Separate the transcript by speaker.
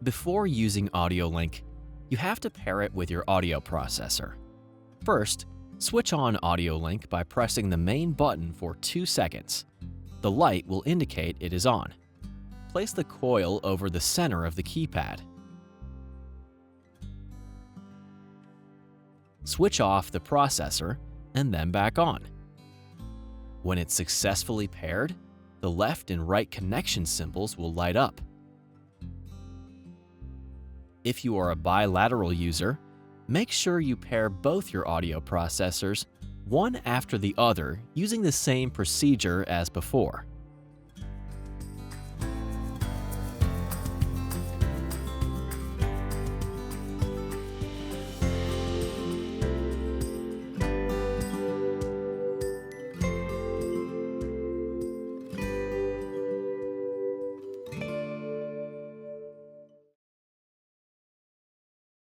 Speaker 1: Before using AudioLink, you have to pair it with your audio processor. First, switch on AudioLink by pressing the main button for 2 seconds. The light will indicate it is on. Place the coil over the center of the keypad. Switch off the processor and then back on. When it's successfully paired, the left and right connection symbols will light up. If you are a bilateral user, make sure you pair both your audio processors one after the other using the same procedure as before.